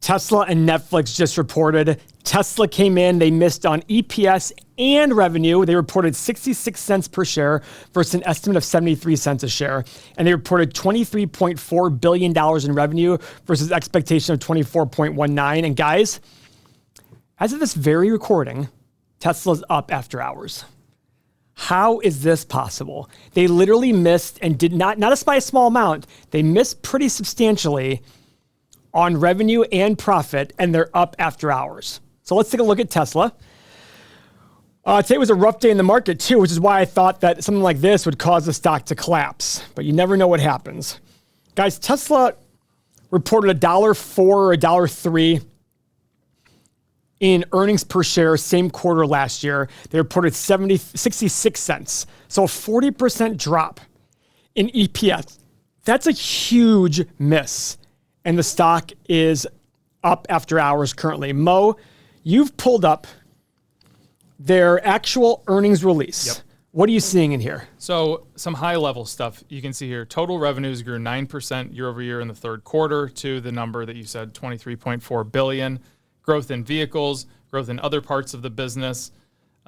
Tesla and Netflix just reported. Tesla came in, they missed on EPS and revenue. They reported 66 cents per share versus an estimate of 73 cents a share. And they reported $23.4 billion in revenue versus expectation of 24.19. And guys, as of this very recording, Tesla's up after hours. How is this possible? They literally missed and did not by a small amount, they missed pretty substantially on revenue and profit, and they're up after hours. So let's take a look at Tesla. Today was a rough day in the market too, which is why I thought that something like this would cause the stock to collapse, but you never know what happens. Guys, Tesla reported $1.04 or $1.03 in earnings per share, same quarter last year. They reported 66 cents. So a 40% drop in EPS. That's a huge miss. And the stock is up after hours currently. Mo, you've pulled up their actual earnings release. Yep. What are you seeing in here? So some high-level stuff. You can see here, total revenues grew 9% year over year in the third quarter to the number that you said, $23.4 billion. Growth in vehicles, growth in other parts of the business.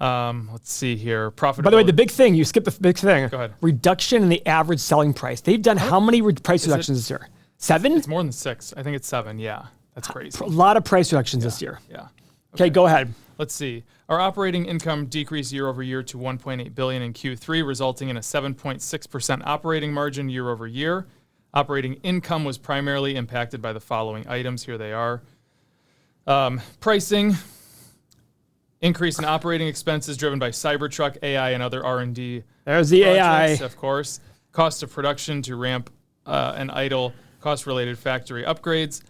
Let's see here. Profitability. By the way, the big thing, you skipped the big thing. Go ahead. Reduction in the average selling price. They've done how many price reductions this year? 7? It's more than 6. I think it's 7. Yeah, that's crazy. A lot of price reductions this year. Yeah. Okay, go ahead. Let's see. Our operating income decreased year over year to $1.8 billion in Q3, resulting in a 7.6% operating margin year over year. Operating income was primarily impacted by the following items. Here they are. Pricing, increase in operating expenses driven by Cybertruck, AI, and other R&D. There's the projects, AI. Of course. Cost of production to ramp and idle cost-related factory upgrades.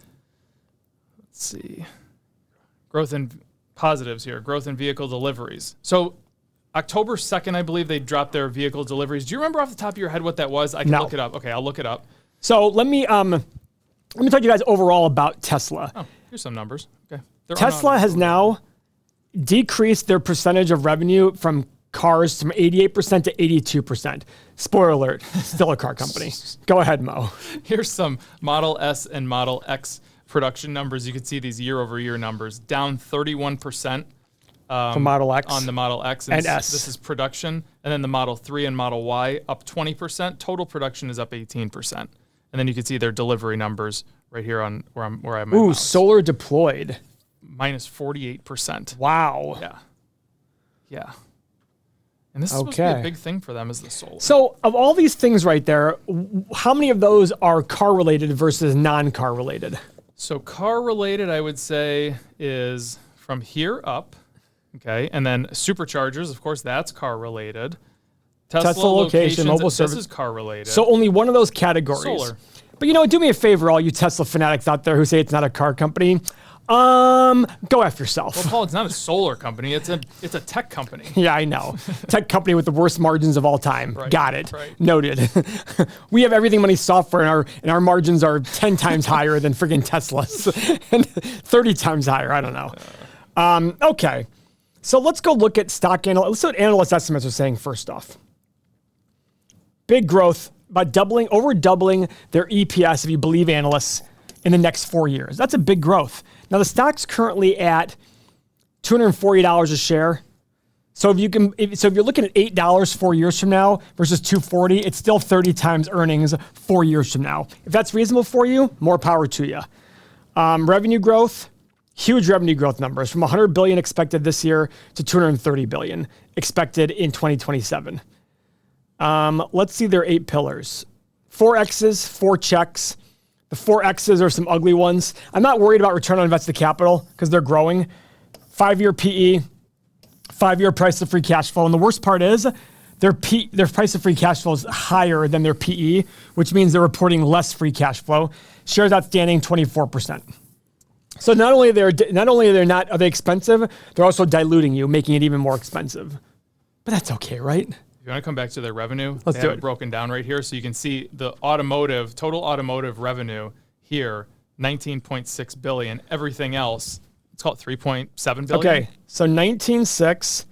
Let's see. Growth in positives here. Growth in vehicle deliveries. So October 2nd, I believe they dropped their vehicle deliveries. Do you remember off the top of your head what that was? I can look it up. Okay, I'll look it up. So let me talk to you guys overall about Tesla. Oh, here's some numbers. Okay. Tesla has now decreased their percentage of revenue from cars from 88% to 82%. Spoiler alert, still a car company. Go ahead, Mo. Here's some Model S and Model X production numbers. You can see these year over year numbers. Down 31% for Model X. On the Model X. And S. This is production. And then the Model 3 and Model Y up 20%. Total production is up 18%. And then you can see their delivery numbers right here on where I have my mouse. Solar deployed. Minus 48%. Wow. Yeah. Yeah. And this is supposed to be a big thing for them, is the solar. So of all these things right there, how many of those are car related versus non-car related? So car related, I would say, is from here up. Okay. And then superchargers, of course, that's car related. Tesla location, mobile service. This is car related. So only one of those categories. Solar. But do me a favor, all you Tesla fanatics out there who say it's not a car company. Go F yourself. Well, Paul, it's not a solar company. It's a tech company. Yeah, I know. Tech company with the worst margins of all time. Right, Got it. Right. Noted. We have everything money software, and our margins are 10 times higher than friggin' Tesla's, and 30 times higher. I don't know. Okay. So let's go look at stock analysts. Let's see what analyst estimates are saying first off. Big growth, about over doubling their EPS, if you believe analysts, in the next 4 years. That's a big growth. Now the stock's currently at $240 a share. So if you're looking at $8 4 years from now versus $240, it's still 30 times earnings 4 years from now. If that's reasonable for you, more power to you. Revenue growth, huge revenue growth numbers from $100 billion expected this year to $230 billion expected in 2027. Let's see their 8 pillars. 4 X's, 4 checks. The 4 X's are some ugly ones. I'm not worried about return on invested capital because they're growing. 5-year PE, 5-year price of free cash flow. And the worst part is their price of free cash flow is higher than their PE, which means they're reporting less free cash flow. Shares outstanding 24%. So not only are they expensive, they're also diluting you, making it even more expensive. But that's okay, right? You want to come back to their revenue? Let's do it. Broken down right here, so you can see the total automotive revenue here, $19.6 billion. Everything else, let's call it $3.7 billion. Okay, so 19.6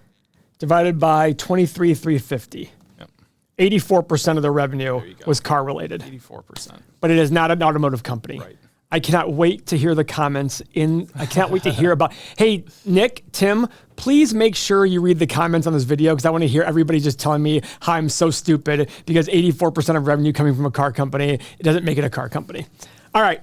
divided by 23,350. Yep. 84% of their revenue was car related. 84%. But it is not an automotive company. Right. I cannot wait to hear the comments I can't wait to hear about, hey, Nick, Tim, please make sure you read the comments on this video because I want to hear everybody just telling me how I'm so stupid because 84% of revenue coming from a car company, it doesn't make it a car company. All right.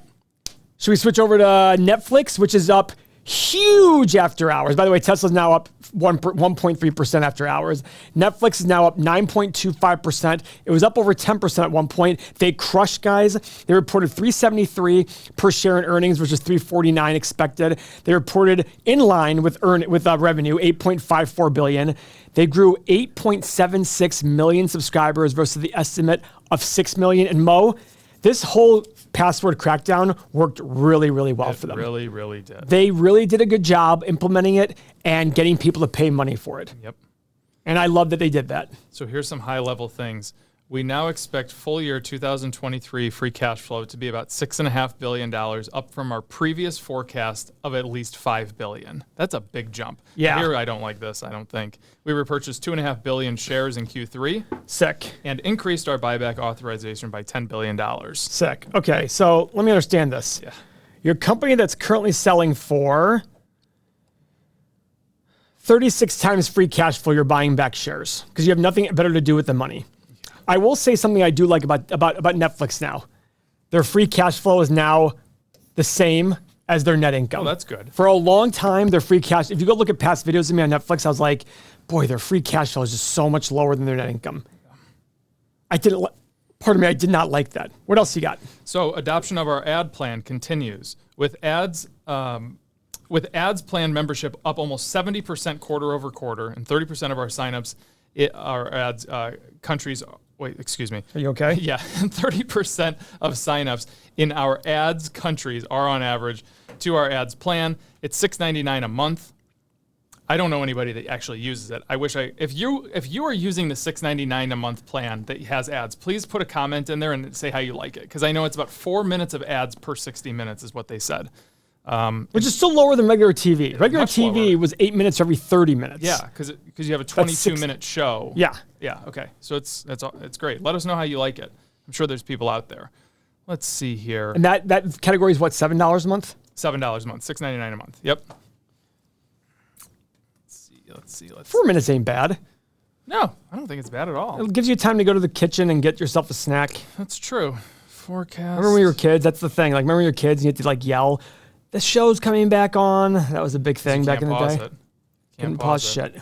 Should we switch over to Netflix, which is up huge after hours? By the way, Tesla's now up 1.3% after hours. Netflix is now up 9.25%. It was up over 10% at one point. They crushed, guys. They reported $3.73 per share in earnings, which is $3.49 expected. They reported in line with revenue, $8.54 billion. They grew 8.76 million subscribers versus the estimate of 6 million. And Mo, this whole password crackdown worked really, really well for them. Really, really did. They really did a good job implementing it and getting people to pay money for it. Yep. And I love that they did that. So here's some high-level things. We now expect full year 2023 free cash flow to be about $6.5 billion, up from our previous forecast of at least $5 billion. That's a big jump. Yeah. Here, I don't like this, I don't think. We repurchased 2.5 billion shares in Q3. Sick. And increased our buyback authorization by $10 billion. Sick. Okay, so let me understand this. Yeah. Your company that's currently selling for 36 times free cash flow, you're buying back shares because you have nothing better to do with the money. I will say something I do like about Netflix now. Their free cash flow is now the same as their net income. Oh, that's good. For a long time, their free cash, if you go look at past videos of me on Netflix, I was like, boy, their free cash flow is just so much lower than their net income. I did not like that. What else you got? So adoption of our ad plan continues with ads plan membership up almost 70% quarter over quarter, and 30% of our signups our ads countries. Wait, excuse me. Are you okay? Yeah, 30% of signups in our ads countries are on average to our ads plan. It's $6.99 a month. I don't know anybody that actually uses it. I wish if you are using the $6.99 a month plan that has ads, please put a comment in there and say how you like it, because I know it's about 4 minutes of ads per 60 minutes is what they said. Which is still lower than regular TV. Regular TV lower. was 8 minutes every 30 minutes. Yeah, because you have a 22-minute show. Yeah. Yeah. Okay. So it's great. Let us know how you like it. I'm sure there's people out there. Let's see here. And that category is what, $7 a month? $7 a month. $6.99 a month. Yep. Let's see. 4 minutes ain't bad. No, I don't think it's bad at all. It gives you time to go to the kitchen and get yourself a snack. That's true. Forecast. Remember when we were kids? That's the thing. Like, remember when you were kids and you had to like yell, the show's coming back on. That was a big thing back in the day. Can't pause shit.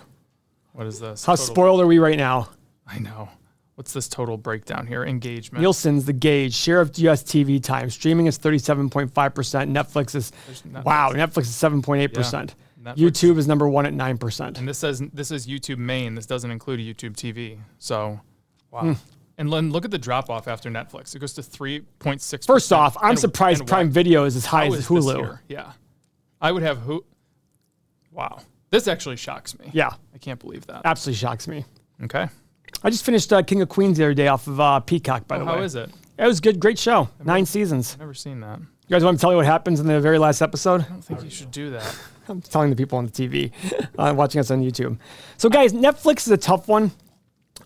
What is this? How spoiled are we right now? I know. What's this total breakdown here? Engagement. Nielsen's the gauge. Share of US TV time. Streaming is 37.5%. Netflix is, Netflix is 7.8%. Yeah. YouTube is number 1 at 9%. And this is YouTube main. This doesn't include YouTube TV. So, wow. And then look at the drop off after Netflix. It goes to 3.6%. First off, I'm surprised Prime Video is as high as Hulu. Yeah. I would have Hulu. Wow. This actually shocks me. Yeah. I can't believe that. Absolutely shocks me. Okay. I just finished King of Queens the other day off of Peacock, by the way. How is it? It was good. Great show. 9 seasons. I've never seen that. You guys want to tell you what happens in the very last episode? I don't think you should do that. I'm telling the people on the TV watching us on YouTube. So, guys, Netflix is a tough one.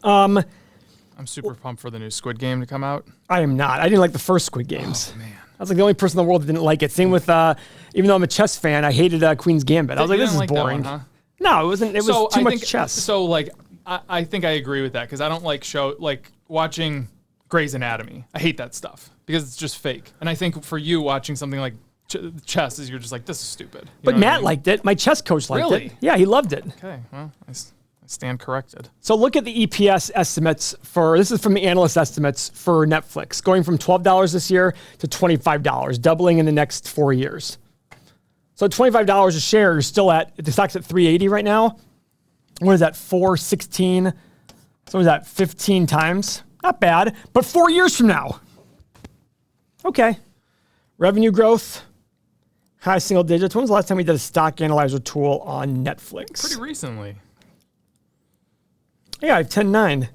I'm super pumped for the new Squid Game to come out. I am not. I didn't like the first Squid Games. Oh, man. I was like the only person in the world that didn't like it. Same with, even though I'm a chess fan, I hated Queen's Gambit. I was like, this is boring. That one, huh? No, it wasn't. It was too much chess. So, like, I think I agree with that because I don't like watching Grey's Anatomy. I hate that stuff because it's just fake. And I think for you, watching something like chess you're just like, this is stupid. But Matt liked it. My chess coach liked it. Yeah, he loved it. Okay, well, I stand corrected. So look at the EPS estimates this is from the analyst estimates for Netflix, going from $12 this year to $25, doubling in the next 4 years. So $25 a share, you're still the stock's at $380 right now. What is that, 416? So what is that, 15 times? Not bad, but 4 years from now. Okay. Revenue growth, high single digits. When was the last time we did a stock analyzer tool on Netflix? Pretty recently. Yeah, I have 10.9.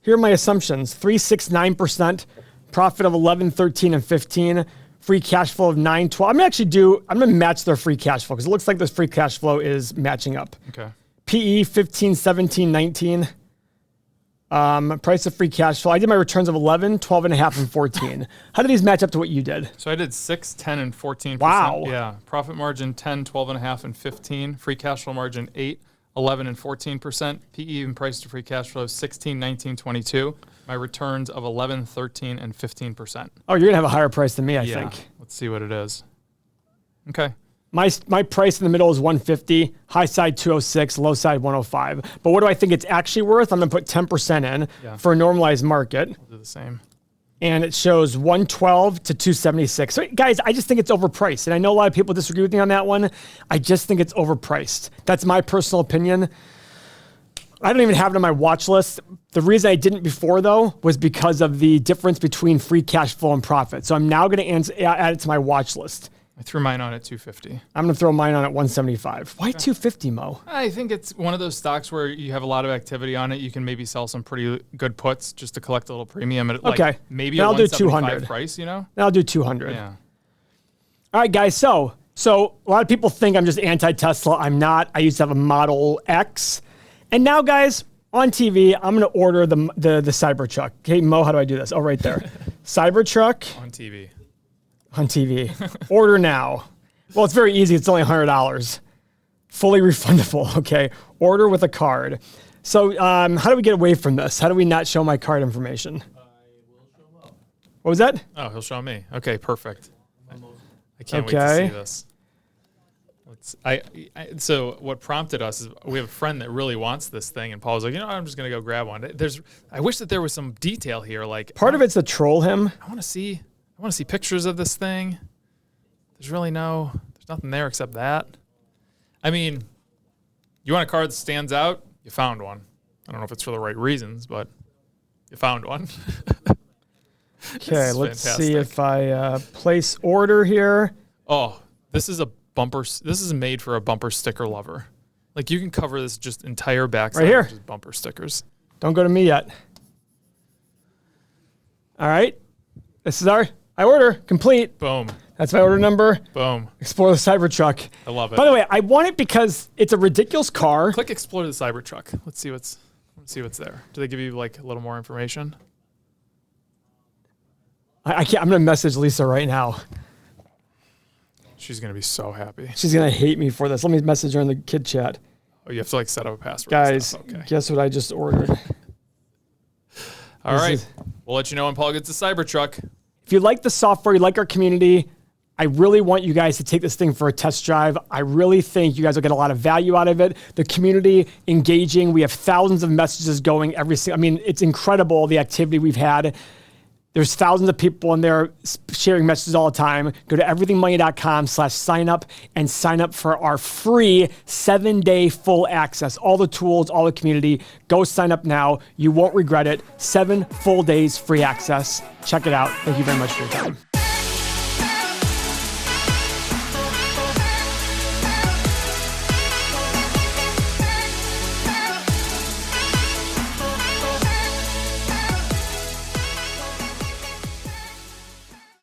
Here are my assumptions. 3.69%, profit of 11, 13, and 15, free cash flow of 9, 12. I'm going to match their free cash flow because it looks like this free cash flow is matching up. Okay. PE 15, 17, 19. Price of free cash flow. I did my returns of 11, 12 and a half, and 14. How do these match up to what you did? So I did 6, 10, and 14%. Wow. Yeah. Profit margin 10, 12 and a half, and 15. Free cash flow margin 8, 11, and 14%. PE and price to free cash flow 16, 19, 22. My returns of 11, 13, and 15%. Oh, you're going to have a higher price than me, I think. Let's see what it is. Okay. My price in the middle is 150, high side 206, low side 105. But what do I think it's actually worth? I'm going to put 10% in for a normalized market. We'll do the same. And it shows 112 to 276. So guys, I just think it's overpriced. And I know a lot of people disagree with me on that one. I just think it's overpriced. That's my personal opinion. I don't even have it on my watch list. The reason I didn't before, though, was because of the difference between free cash flow and profit. So I'm now going to add it to my watch list. I threw mine on at 250. I'm going to throw mine on at 175. Why 250, Mo? I think it's one of those stocks where you have a lot of activity on it. You can maybe sell some pretty good puts just to collect a little premium at maybe then a I'll do 175 200 price, you know? Then I'll do 200. Yeah. All right, guys. So a lot of people think I'm just anti-Tesla. I'm not. I used to have a Model X. And now, guys, on TV, I'm going to order the Cybertruck. Okay, Mo, how do I do this? Oh, right there. Cybertruck. On TV. On TV. Order now. Well, it's very easy. It's only $100. Fully refundable, okay? Order with a card. So how do we get away from this? How do we not show my card information? I will show up. What was that? Oh, he'll show me. Okay, perfect. I can't wait to see this. So what prompted us is we have a friend that really wants this thing, and Paul was like, I'm just gonna go grab one. I wish that there was some detail here. Like part of it's to troll him. I want to see pictures of this thing. There's nothing there except that. I mean, you want a card that stands out? You found one. I don't know if it's for the right reasons, but you found one. Okay, let's see if I place order here. Oh, this is a bumper. This is made for a bumper sticker lover. Like you can cover this just entire backside right here with just bumper stickers. Don't go to me yet. All right, this is I order complete. Boom. That's my order number. Boom. Explore the Cybertruck. I love it. By the way, I want it because it's a ridiculous car. Click Explore the Cybertruck. Let's see what's there. Do they give you like a little more information? I can't. I'm gonna message Lisa right now. She's gonna be so happy. She's gonna hate me for this. Let me message her in the kid chat. Oh, you have to like set up a password. Guys, okay. Guess what I just ordered? All right. We'll let you know when Paul gets the Cybertruck. If you like the software, you like our community, I really want you guys to take this thing for a test drive. I really think you guys will get a lot of value out of it. The community engaging. We have thousands of messages going every single. I mean, it's incredible the activity we've had. There's thousands of people in there sharing messages all the time. Go to everythingmoney.com/sign up and sign up for our free 7-day full access. All the tools, all the community. Go sign up now. You won't regret it. 7 full days free access. Check it out. Thank you very much for your time.